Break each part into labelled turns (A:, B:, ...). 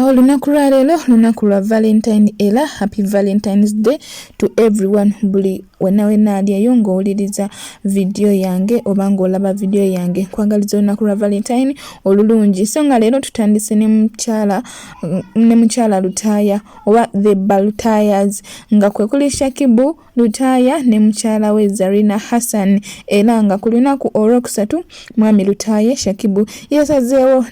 A: Olunaku lwa leero lunaku lwa Valentine era happy Valentine's Day to everyone. Buli wena aliyo ng'owuliriza video yange oba ng'olaba video yange nkwagaliza olunaku lwa Valentine olulungi. So nga leero tutandise ne mukyala Lutaaya oba the Balutayas nga kwe kuli Shakibu Lutaaya ne mukyala we Zarina Hassan era nga ku lunaku olwokusatu mwami Lutaaya Shakibu yasazeewo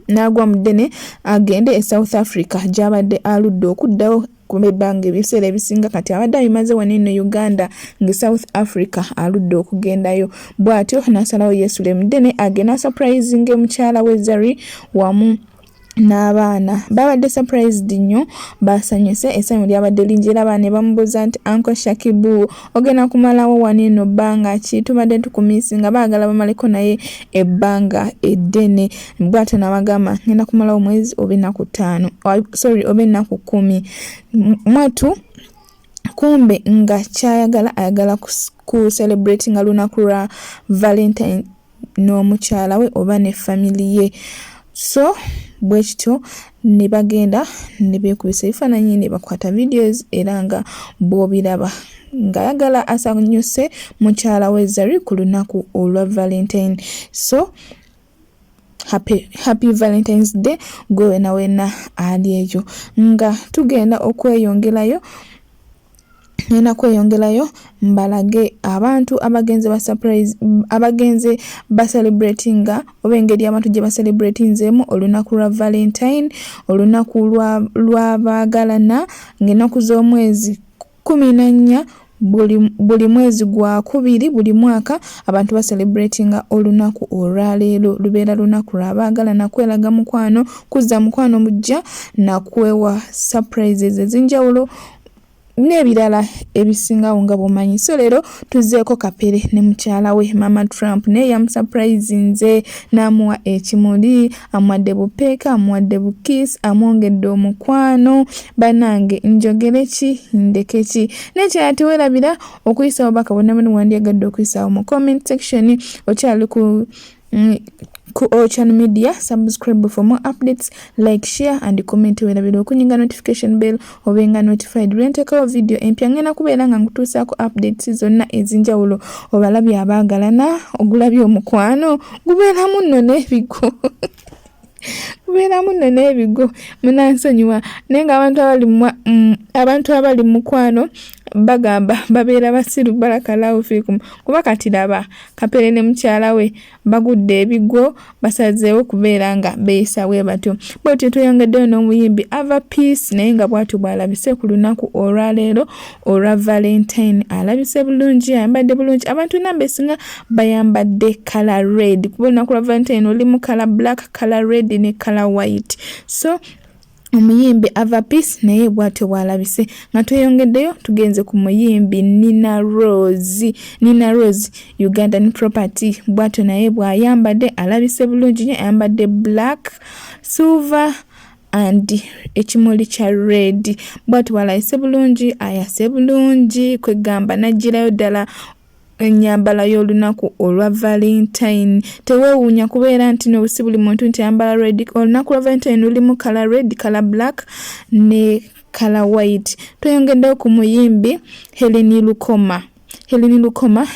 A: n'agwa mudene agende e South Africa gy'abadde aludde okuddawo kumebbanga ebiseera ebisinga kati abadde abimaze wano eno Uganda nge South Africa aludde okugendayo bw'atyo n'asalawo yeesule mudene agenda surprising mukyala we Zari wamu n'abaana babadde surprised nnyo basanyuse essanyu lyabadde lingi era abaana bamubuuza nti Uncle Shakibu ogenda kumalawo wano eno bbanga ki tubadde tukumisinga baagala bamaleko naye ebbanga eddene bw'atyo n'abagamba ngenda kumalawo mwezi oba ennaku 5 oba ennaku 10 mwatu kumbe nga ayagala ku celebrating lunaku lwa Valentine n'omukyala we oba ne family ye. So bwekityo ne bagenda ne beekubisa ebifaananyi ne bakwata videos era nga bw'obiraba ng'ayagala asanyuse mukyala we Zari ku lunaku olwa Valentine. So happy Valentine's Day gwe wena ali eyo nga tugenda okweyongerayo mbalage abantu abagenze ba celebratinga oba engeri abantu gye ba celebratinzemu olunaku lwa Valentine olunaku lwa baagalana ng'ennaku z'omwezi 14 buli mwezi gwa 2 buli mwaka abantu ba celebratinga olunaku olwaleero lubeera lunaku lwa baagalana kweraga mukwano kuzza mukwano mujja na kwewa surprises ezinjawulo n'ebirala ebisingawo nga bw'omanyi. So leero tuzzeeko kapere ne mukyala we Mama Trump naye yamusurprisinze n'amuwa ekimuli amuwadde bupeeka amuwadde bukis amwongedde omukwano banange njogere ki ndeke ki n'ekirala teweerabira okuyisawo baka bonna wandyagadde okuyisawo mu comment section okyali ku Ochana Media. Subscribe for more updates, like, share and comment weerabira okunyinga notification bell obenga notified lwentekawo video empya ngenda kubeera nga nkutuusaako updates zonna ezinjawulo obalabye abaagalana ogulabye omukwano gubeeramu nno n'ebigo munansonyiwa naye nga abantu abali mu mukwano bagamba babeera basiru barakallahu fikum kuba kati laba kapere ne mukyala we bagudde ebigo basazeewo kubeera nga beeyisa bwe batyo. Bwetyo tuyongeddeyo n'omuyimbi Ava Peace naye nga bw'atyo bw'alabise ku lunaku olwaleero olwa Valentine alabise bulungi ayambadde bulungi abantu nambesinga bayambadde color red kuba olunaku lwa Valentine oli mu color black color red ne color white. So omuyimbi Ava Peace naye bw'atyo bw'alabise nga tweyongeddeyo tugenze ku muyimbi Nina Rose Ugandan property bw'atyo naye bw'ayambadde alabise bulungi nnyo ayambadde black silver and ekimuli kya red bw'atyo bw'alabise bulungi ayase bulungi kwegamba najjirayo ddala ennyambala y'olunaku olwa Valentine. Teweewuunya kubeera nti n'obusi buli muntu nti ayambala red. Olunaku lwa Valentine lulimu color red, color black ne color white. Tweyongeddeyo ku muyimbi Helen Lukoma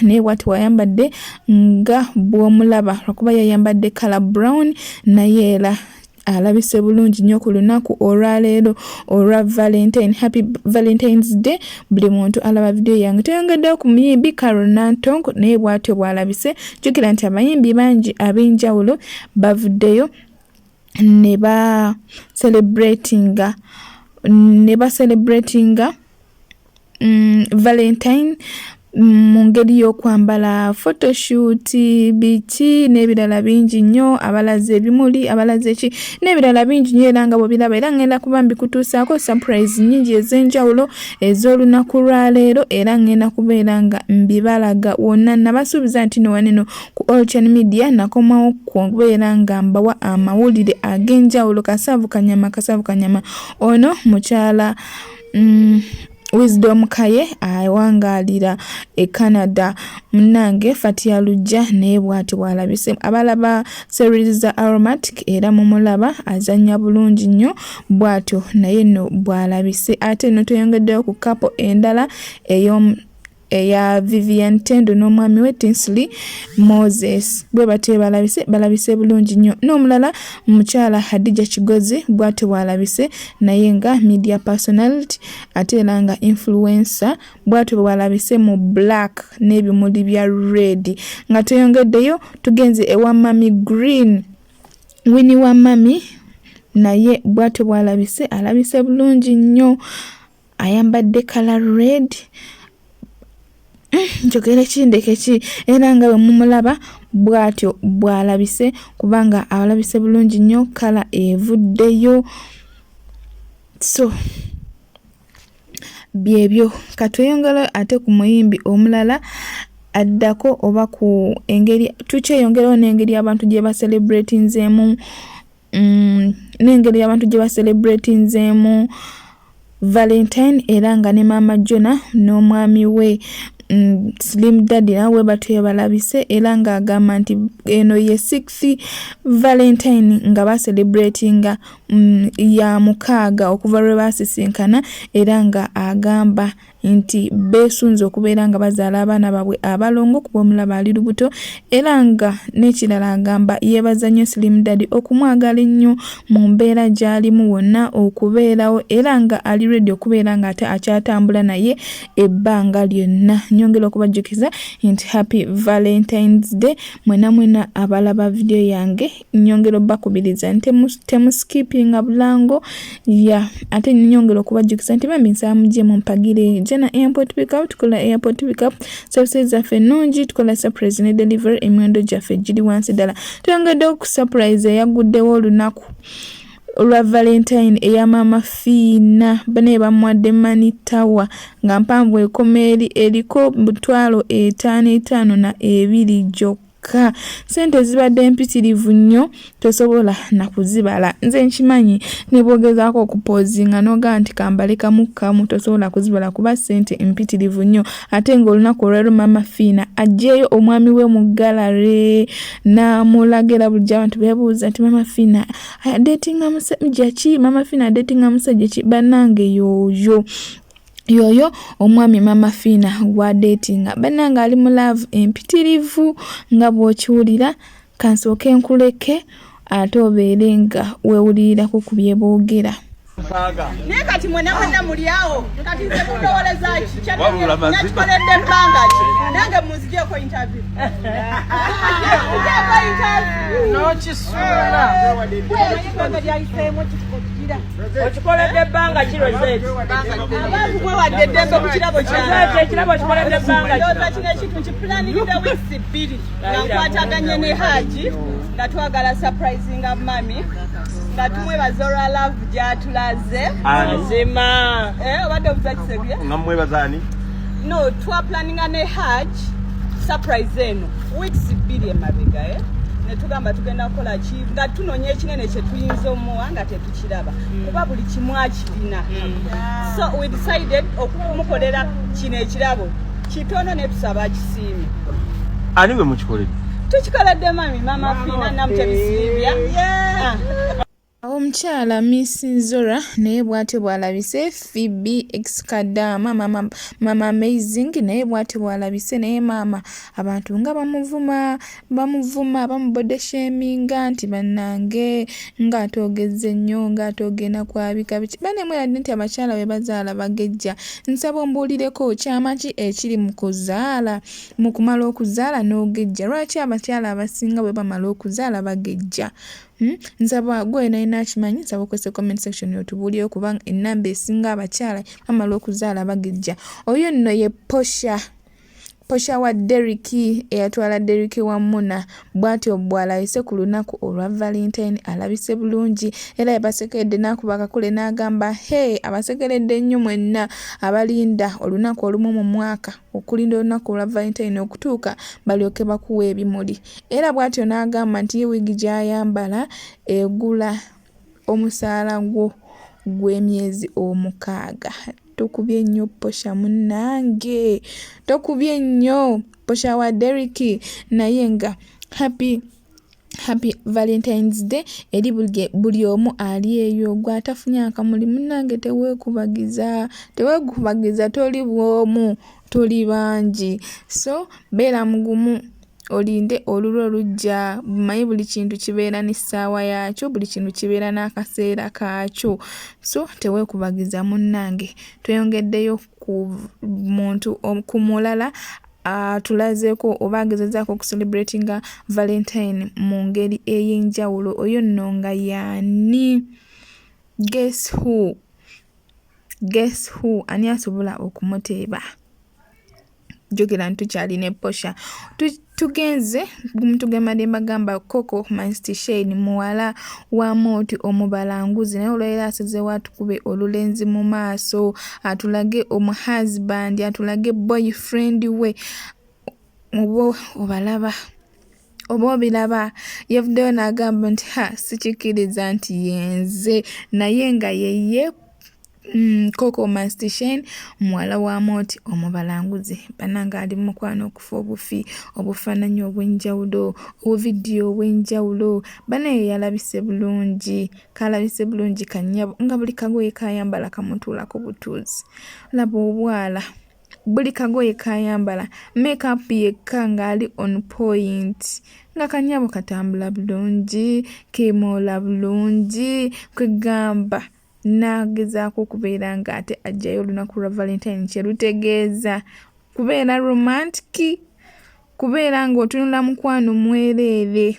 A: naye bw'ati wayambadde nga bw'omulaba lwakuba yayambadde color brown naye era alabise bulungi nnyo ku lunaku olwaleero olwa Valentine. Happy Valentine's Day buli muntu alaba video yange. Tuyongeddeyo ku muyimbi Carol Nantongo naye bw'atyo bw'alabise. Jjukira nti abayimbi bangi ab'enjawulo bavuddeyo ne ba celebratinga Valentine mu ngeri y'okwambala photoshoot biki n'ebirala bingi nnyo abalaze ebimuli abalaze ki n'ebirala bingi nnyo era nga bw'obiraba era ngenda kuba mbikutuusaako surprise nnyingi ez'enjawulo ez'olunaku lwaleero era ngenda kubeera nga mbibalaga wonna nabasuubiza nti no waneno ku Ochana Media nakomawo kubeera nga mbawa amawulire ag'enjawulo kasaavu kanyama ono mukyala Wisdom Kaye awangalira Canada munange Fatia Lujja naye bw'ati bw'alabise abalaba series za Aromatic era mumulaba azanya bulungi nnyo bw'atyo naye no bw'alabise ate no tuyongeddeyo ku couple endala eya Vivian Tendo n'omwami we Tinsley Moses bwe batye balabise bulungi nnyo n'omulala mukyala Hadija Kigozi bw'atyo bw'alabise naye nga media personality ate era nga influencer bw'atyo bw'alabise mu black n'ebimuli bya red nga tuyongeddeyo tugenze ewa Mami Green Winnie wa Mami naye bw'atyo bw'alabise alabise bulungi nnyo ayambadde color red njogera kindeke ki era nga bwe mumulaba bw'atyo bw'alabise kubanga alabise bulungi nnyo kala evuddeyo so byebyo katuyongera ate ku muyimbi omulala addako oba ku engeri tukyeyongeraho n'engeri abantu gye baselebratinzeemu n'engeri abantu gye baselebratinzeemu Valentine era nga ne Mama Jona n'omwami we Slim Daddy nawe batye balabise era nga agamba nti eno ye 6th Valentine nga ba celebratinga ya mukaaga okuva lwe basisinkana era nga agamba nti besunze okubeera nga bazaala abaana babwe abalongo kuba omulaba ali lubuto era nga n'ekirala agamba yeebaza nnyo Slim Daddy okumwagala ennyo mu mbeera gy'alimu wonna okubeerawo era nga ali ready okubeera nga ate akyatambula naye ebbanga lyonna nyongera okubajjukiza nti happy Valentine's Day mwena abalaba video yange nyongera obbakubiriza nti temuskipinga bulango ya ate nyongera okubajjukiza nti bambi nsaba mujje mumpagire jena airport pickup tukola airport pickup services zaffe nnungi tukola surprise ne delivery emiwendo gyaffe giri wansi ddala tuyongedde ku surprise eyaguddewo olunaku olwa Valentine eya Mama Fiina bane bamwadde Money Tower nga mpanvu ekomeri eriko 5,500 na 2 gyokka sente zibadde mpitirivu nnyo tosobola na kuzibala nze nkimanyi ne bwogezaako okupozinga noga nti kambaleka mukamu tosobola kuzibala kuba sente mpitirivu nnyo ate ng'olunaku olwero Mama Fiina ajjeeyo omwami we mu gallery n'amulagira bulijjo abantu beebuuza nti Mama Fiina datinga musajja ki Mama Fiina datinga musajja ki bannange yoyo omwami Mama Fiina wa datinga bannange ali mu love empitirivu nga bw'okiwulira kansooke nkuleke ate obeere nga weewulirirako ku bye boogera
B: naye kati mwena mulyawo kati nze kundowoleza nakikoledde ebbanga ki nange munzigyeko interview nokisuula ebbanga lyayiseemu okikoledde ebbanga ki Rosette abantu mwewadde eddembe ku kirabo kyekirabo kikoledde ebbanga ndowooza kino ekintu nkipulaniridde wiiki 2 nga nkwataganye ne Haji nga twagala surprisinga mami nga tumwebaza olwa love gyatulaze azima obadde obuzakisebye nga mwebazaani no twaplaninga ne Haji surprise eno weeks 2 emabega netugamba tugenda kukola ki nga tunoonya ekinene kye tuyinza omuwa nga tetukiraba kuba buli kimu akirina so we decided okumukolera kino ekirabo kitono ne tusaba kisiime ani gwe mukikoledde tukikoledde Mama Fiina namutebisibya
A: omukyala Miss Zora naye bw'atyo bw'alabise Phoebe Excadama mama amazing naye bw'atyo bw'alabise naye maama abantu nga bamuvuma bamubode shaminga nti bannange ng'atoogezze nnyo ng'atoogenda kwabika biki bane mweradde nti abakyala be bazaala bagejja nsaba ombuulireko kyama ki ekiri mu kuzaala mu kumala okuzaala n'ogejja lwaki abakyala abasinga bwe bamala okuzaala bagejja nsaba gwe nalina akimanyi nsaba okwesa comment section yotubuulire kubanga ennamba esinga abakyala bamala okuzaala bagejja oyo nno ye Posha wa Derrick eyatwala Derrick wa Muna bw'atyo bw'alayise ku lunaku olwa Valentine alabise bulungi era yabasekeredde n'akuba akakule n'agamba abasekeredde nnyo mwenna abalinda olunaku olumu mu mwaka okulinda olunaku olwa Valentine okutuuka balyoke bakuwa ebimuli era bw'atyo n'agamba nti wiigi gy'ayambala egula omusaala gw'emyezi 6 tokubye nnyo Posha munnange, tokubye nnyo Posha wa Derrick, naye nga happy Valentine's Day eri buli omu ali eyo. Gwe atafunye akamuli munnange teweekubagiza toli bwomu, toli bangi, so beera mugumu olinde olulwo olujja. Bumanyi buli kintu kibeera n'essaawa yaakyo, buli kintu kibeera n'akaseera kaakyo, so teweekubagiza munnange. Tweyongeddeyo ku muntu ku mulala tulazeeko oba agezezaako okucelebratinga Valentine mu ngeri ey'enjawulo. Oyo nno nga yaani? Guess who? Ani asobola okumuteeba? Jogera ntukyali ne Posha. Tugenze tugema bagamba Coco Masti Shane muwala wa Moti omubalanguzi, naye olwaleero asazeewo atukube olulenzi mu maaso, atulage omuhusband, atulage boyfriend we. Oba obiraba yavuddeyo n'agamba nti sikikiriza nti yenze, naye nga yeye Coco Masti Shane muwala wa Moti omubalanguzi. Bannanga ali mukwano okufa obufi, obufaananyi obw'enjawulo, obuvidiyo obw'enjawulo. Banaye yalabise bulungi, kalabise bulungi kannyabo, nga buli kagoye kayambala kamutuulako butuuzi. Laba obwala, buli kagoye kayambala, make-up yekka ng'ali on point, nga kannyabo katambula bulungi, keemoola bulungi, kwegamba nagezaako okubeera ng'ate ajjayo olunaku lwa Valentine kye lutegeeza kubeera romantic, kubeera ng'otunula mukwano mwereere.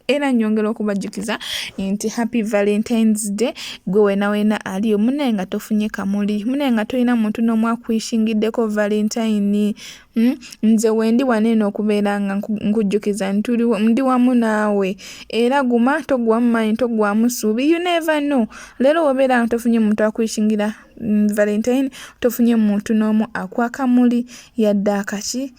A: Era nyongera okubajjukiza nti happy Valentine's Day gwe weena aliyo. Munaye nga tofunye kamuli, munaye nga tolina muntu n'omu akwishingiddeko Valentine. Nze wendi waneeno okubeera nga nkujjukiza ndi wamu naawe, era guma togwamu maanyi togwamu ssuubi, you never know. Leero wobeera nga tofunye muntu akwishingira Valentine, tofunye muntu n'omu akwa kamuli yadde akaki,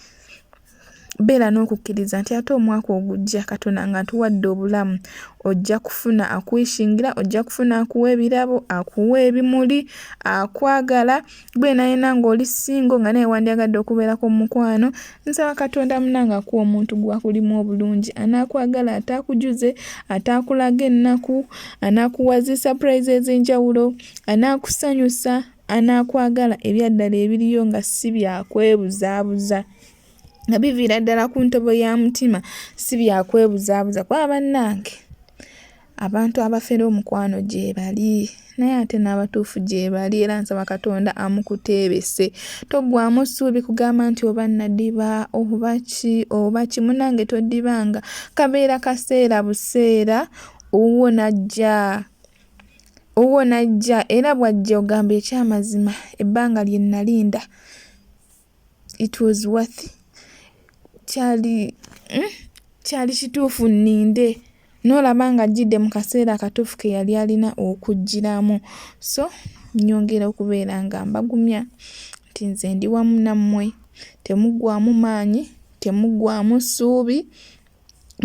A: beera n'okukkiriza nti ate omwaka ogujja Katonda nga tuwadde obulamu ojja kufuna akwishingira, ojja kufuna akuwa ebirabo, akuwa ebimuli, akwagala. Gwe nayena ng'oli singo nga naye wandyagadde okubeerako mukwano, nsaba Katonda munange akuwa omuntu gwakulimu obulungi, anaakwagala, ataakujuze, ataakulaga ennaku, anaakuwa zi surprise ez'enjawulo, anaakusanyusa, anaakwagala ebyaddala ebiriyo nga si byakwebuzaabuza, nga biviira ddala ku ntobo ya mutima, si byakwebuzaabuza. Kwa bannange abantu abafera omukwano gye bali, naye ate n'abatuufu gye bali, era nsaba Katonda amukuteebese. Togwamu ssuubi kugamba nti oba nadiba oba ki munnange, todibanga. Kabeera kaseera buseera, owuwo najja era bw'ajja ogamba ekyamazima ebbanga lye nalinda it was worth, kyali kituufu nninde, n'olaba nga ajjidde mu kaseera akatuufu ke yali alina okujjiramu. So nyongera okubeera nga mbagumya nti nze ndi wamu nammwe, temuggwamu maanyi, temuggwamu ssuubi,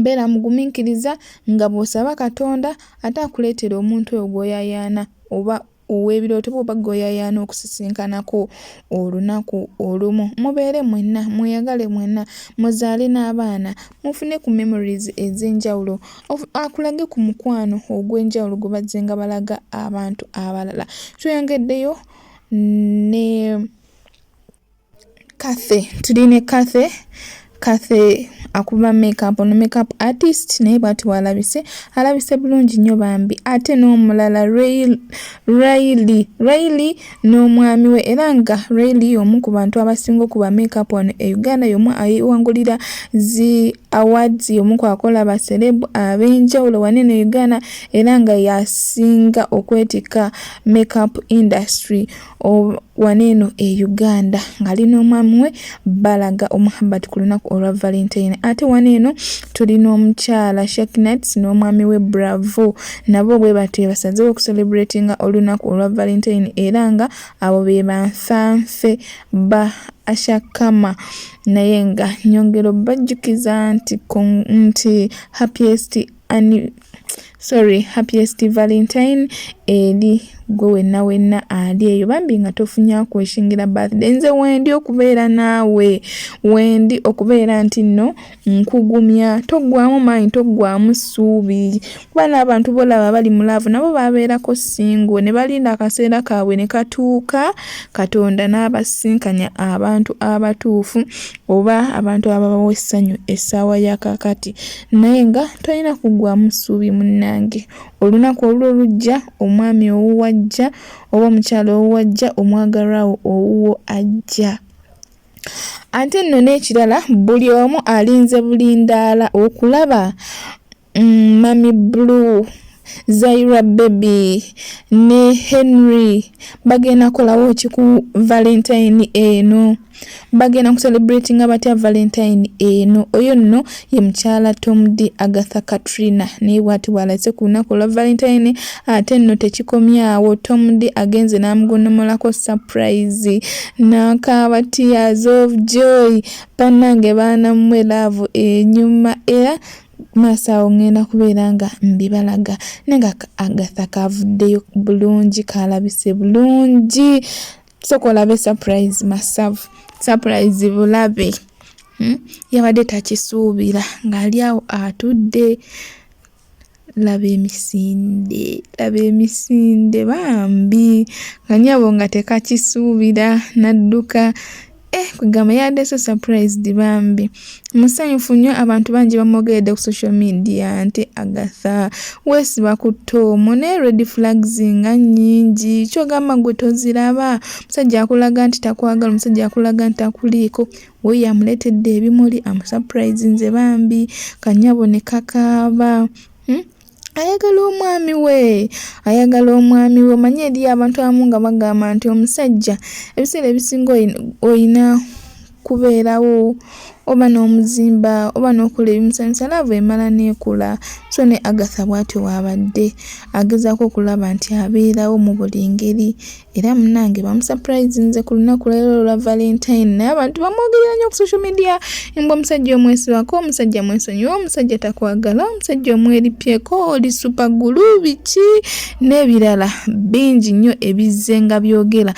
A: beera mugumiikiriza nga bw'osaba Katonda ate akuleetera omuntu oyo gw'oyayaana oba ow'ebirooto oba gw'oyayaana okusisinkanako olunaku olumu. Mubeere mwenna, mweyagale mwenna, muzaale n'abaana, mufune ku memories ez'enjawulo, akulage ku mukwano ogw'enjawulo gwe bazzenga balaga abantu abalala. Tweyongeddeyo ne Kathy, tuli ne Kathy akuba makeup, ono makeup artist, naye bw'ati alabise bulungi nnyo bambi. Ate n'omulala Riley n'omwami we, era nga Riley omu ku bantu abasinga okuba makeup wano e Uganda, y'omu ayewangulira zi awards, y'omu ku akola baserebu ab'enjawulo wano e Uganda, era nga yasinga okwetika makeup industry waneeno e Uganda, ng'ali n'omwami we balaga omuhabbat ku lunaku olwa Valentine. Ate waneeno tulina omukyala Shekinat n'omwami we Bravo, nabo bwe batyo basazeewo okucelebratinga olunaku olwa Valentine, era nga abo be banfanfe ba Ashakama. Naye nga nyongero bajjukiza nti happiest happiest Valentine eri gwe wenna ali eyo bambi nga tofunya kweshingira birthday. Nze wendi okubeera naawe, wendi okubeera nti nno nkugumya, toggwamu maanyi, toggwamu ssuubi. Kuba n'abantu bolaba bali mu laavu nabo babeerako singo ne balinda akaseera kaabwe ne katuuka, Katonda n'abasinkanya abantu abatuufu oba abantu ababawa essanyu essaawa ya kakati. Naye nga tolina kuggwamu ssuubi munnange. Olunaku olujja omwami owajja oba omukyala owajja omwagalwawo owuwo ajja. Ate nno n'ekirala buli omu alinze bulindaala okulaba Mami Blue, Zaira Baby ne Henry bagenda kolawo ki ku Valentine eno, bagenda kucelebratinga batya Valentine eno. Oyo nno ye mukyala Tom D Agatha Katrina naye bwati bw'alaze ku lunaku lwa Valentine. Ate nno tekikomyawo, Tom D agenze n'amugonnomolako surprise n'akaaba tears of joy. Bannange baana mmwe laavu enyuma era maasawo ngenda kubeera nga mbibalaga nenga Agatha kavuddeyo bulungi, kalabise bulungi. Sokolabe surprise masavu, surprise bulabe. Yabadde takisuubira ng'ali awo atudde. Laba emisinde bambi kanyabo nga tekakisuubira nadduka. Kugamba yaddeso surprised bambi. Musanyufu nnyo, abantu bangi bamwogeredde ku social media nti Agatha weesiba ku ttoomo ne red flags nga nnyingi. Kyogamba gwe toziraba, musajja akulaga nti takwagala, musajja akulaga nti takuliiko, we yamuleetedde ebimuli amusurprise nze bambi. Kanyabo ne kakaaba. Ayagala omwami we. Manye eri abantu abamu nga bagamba nti omusajja ebiseera ebisinga oyina kubeerawo oba n'omuzimba oba n'okola ebimusanyusa, laavu emala n'ekula. So ne Agatha bw'atyo wabadde agezaako okulaba nti abeerawo mu buli ngeri. Era munnange bamusurprise nze ku lunaku leero lwa Valentine. Naye abantu bamwogerera nnyo ku social media. Mbwa omusajja omwesibako, omusajja mwesonyiwa, omusajja takwagala, omusajja omweripyeko, oli super gulu, biki n'ebirala bingi nnyo ebizze nga byogerwa.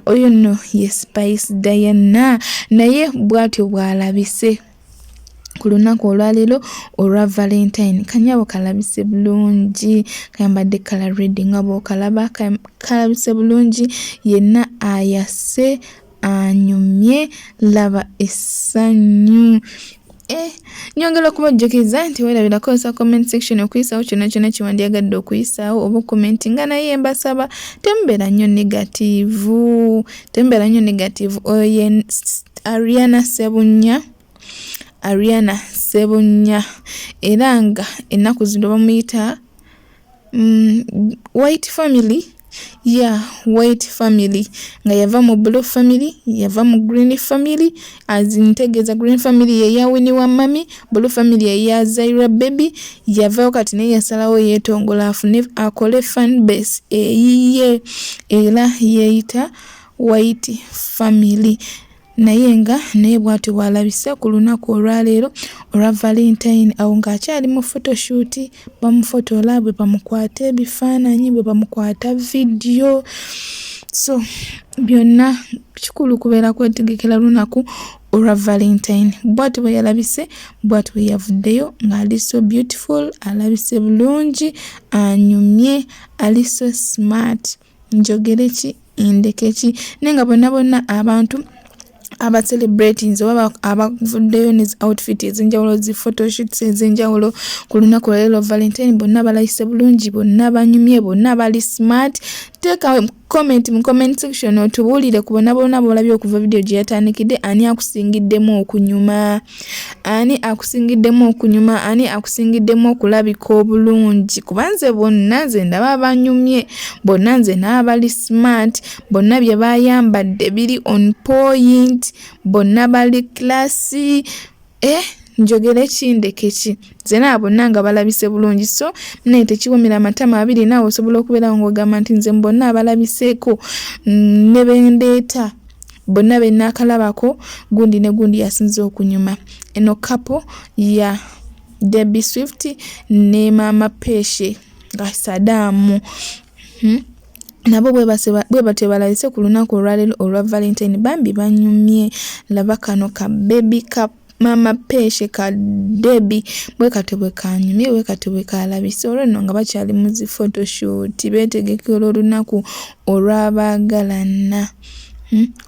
A: Oyo nno ye Spice Diana naye bw'atyo bw'alabise ku lunaku olwaleero olwa Valentine. Kanyabo kalabise bulungi, kayambadde kala red nga bw'okalaba, kalabise bulungi, yenna ayase anyumye, laba essanyu. Nyongera okubajjukiza nti weerabirako sa comment section okuyisawo kyonna kyonna kyewandyagadde okuyisawo oba commentinga, naye mbasaba tembeera nnyo negative. Oyo Ariana Sebunya era nga ennaku zino bamuyita White Family. White Family nga yava mu Blue Family, yava mu Green Family. Azintegeeza Green Family ye ya Winnie Wamami, Blue Family ye ya Zaira Baby. Yavaayo kati naye yasalawo yeetongola afune akole fan base eyiye era yeeyita White Family. naye bw'atyo bw'alabise ku lunaku olwaleero olwa Valentine awo ng'akyali mu photoshoot. Bamufotola bwe bamukwata ebifaananyi, bwe bamukwata video. So byonna kikulu kubeera kwetegekera lunaku olwa Valentine. Bw'atyo bwe yalabise, bw'atyo bwe yavuddeyo ng'ali so beautiful, alabise bulungi, anyumye, ali so smart. Njogere ki ndeke ki nenga bonna abantu aba celebrating oba abavuddeyo ne outfit ezenjawulo, zi photoshoots ezenjawulo ku lunaku olwaleero Valentine, bonna balayise bulungi, bonna banyumye, bonna bali smart. Teeka comment mu comment section otubuulire ku bonna b'olabye okuva video gye yatandikidde, ani akusingiddemu okunyuma, ani akusingiddemu okulabika obulungi. Kubanze bonna nze ndaba banyumye, bonna nze n'abali smart, bonna bye bayambadde biri on point, bonna bali classy. Njogere ki ndeke ki, zena bonna nga balabise bulungi. So naye tekiwomera amatama abiri naawe osobola okubeera ng'ogamba nti nze bonna abalabiseeko ne bendeeta bonna benaakalabako gundi ne gundi yasinze okunyuma. Eno kapo ya Debbie Swift ne Mama Peshe nga Saddam nabo bwe batebalayise ku lunaku olwaleero olwa Valentine. Bambi banyumye, laba kano ka baby ka Mama Peshe ka Debbie bwe katebwe kanyumye, bwe katebwe kalabise. Olwo nno nga bakyali mu zi photoshoot beetegekera olunaku olw'abaagalana.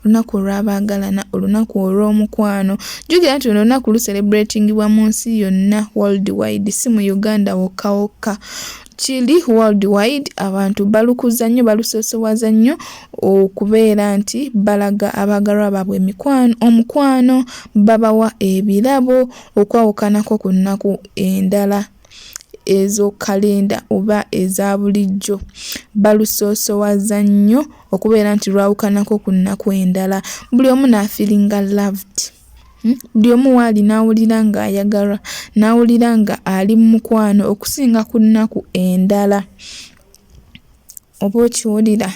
A: Olunaku olw'abaagalana, olunaku olw'omukwano. Jjukira nti luno olunaku lucelebratingibwa mu nsi yonna worldwide, si mu Uganda wokka wokka. Kiri worldwide, abantu balukuza nnyo, balusoosowaza nnyo okubeera nti balaga abaagalwa baabwe omukwano, babawa ebirabo okwawukanako ku nnaku endala ezo kalenda oba eza bulijjo. Balusoosowaza nnyo okubeera nti lwawukanako ku nnaku endala. Buli omu n'afiringa loved. Buli omu waali n'awulira ng'ayagalwa, n'awulira nga ali mu mukwano okusinga ku nnaku endala. Oba okiwulira.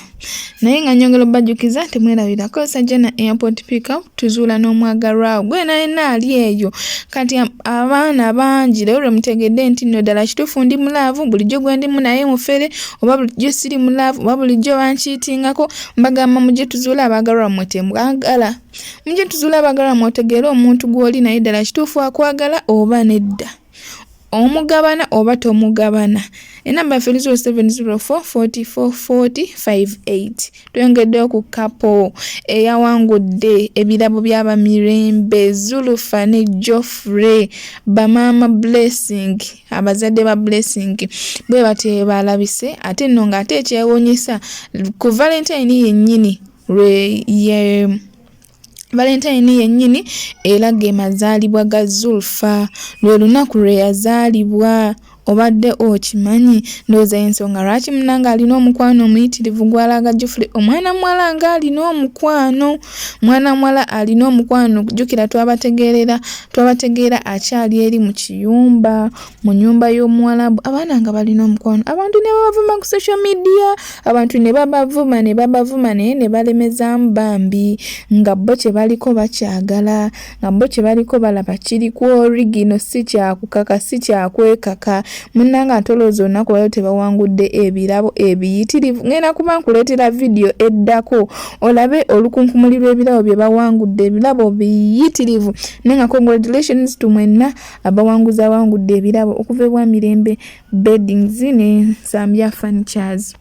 A: Naye nga nyongera obajjukiza temwerabira kozesa Jana Airport Pickup tuzuula n'omwagalwa gwe yenna ali eyo. Kati abaana bangi lero mutegedde nti nno ddala kituufu ndi mulaavu, bulijjo gwe ndimu naye mufere, oba bulijjo siri mulaavu, oba bulijjo bankiitingako. Mbagamba mujje tuzuula abaagalwa mmwe temwagala. Mujje tuzuula abaagalwa mmwe otegeere omuntu gw'oli naye ddala kituufu akwagala oba nedda. Omugabana oba tomugabana. Enamba yaffe 0704 44 40 58. Twongeddeyo ku kapo eyawangudde ebirabo by'Abamirembe, Zulufa ne Geoffrey, bamaama Blessing, abazadde ba Blessing bwe batye balabise. Ate nno ng'ate ekyewuunyisa ku Valentine yennyini Valentine yennyini era ge mazaalibwa ga Zulfa, lwe lunaku lwe yazaalibwa. Obadde okimanyi? Ndowooza ensonga lwaki munnanga alina omukwano omuyitirivu gw'alaga Geoffrey. Omwana muwala ng'alina omukwano, mwana muwala alina omukwano. Jjukira twabategeera akyali eri mu kiyumba, mu nnyumba y'Omuwarabu, abaana nga balina omukwano. Abantu ne babavuma ku social media, abantu ne babavuma naye ne balemezaamu bambi nga bo kye baliko bakyagala, nga bo kye baliko balaba kiri ku origino, si kyakukaka, si kyakwekaka. Munnanga ntolooza olunaku lwaleero tebawangudde ebirabo ebiyitirivu. Ngenda kuba nkuleetera vidiyo eddako olabe olukunkumuli lw'ebirabo bye bawangudde, ebirabo biyitirivu. Nenga congratulations to mwenna abawangudde ebirabo okuva ewa Mirembe Beddings ne Nsambya Furnitures.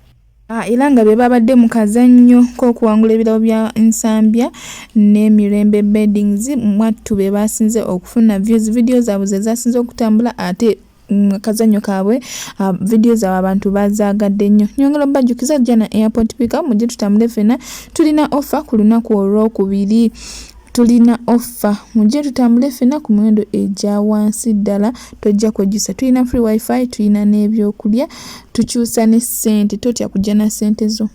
A: Era nga be babadde mu kazannyo k'okuwangula ebirabo bya Nsambya ne Mirembe Beddings, mwattu be basinze okufuna views. Video zaabwe ze zasinze okutambula, ate kazanyo kaabwe video zaabwe abantu bazaagadde nnyo. Nyongera obajjukiza Jana Airport Pickup mujje tutambule ffenna. Tulina offer ku lunaku olwokubiri. Tulina offer. Mujje tutambule ffenna ku miwendo egya wansi ddala, tojja kwejjusa. Tulina free wifi, tulina n'ebyokulya, tukyusa ne ssente, totya kujja na ssente zo.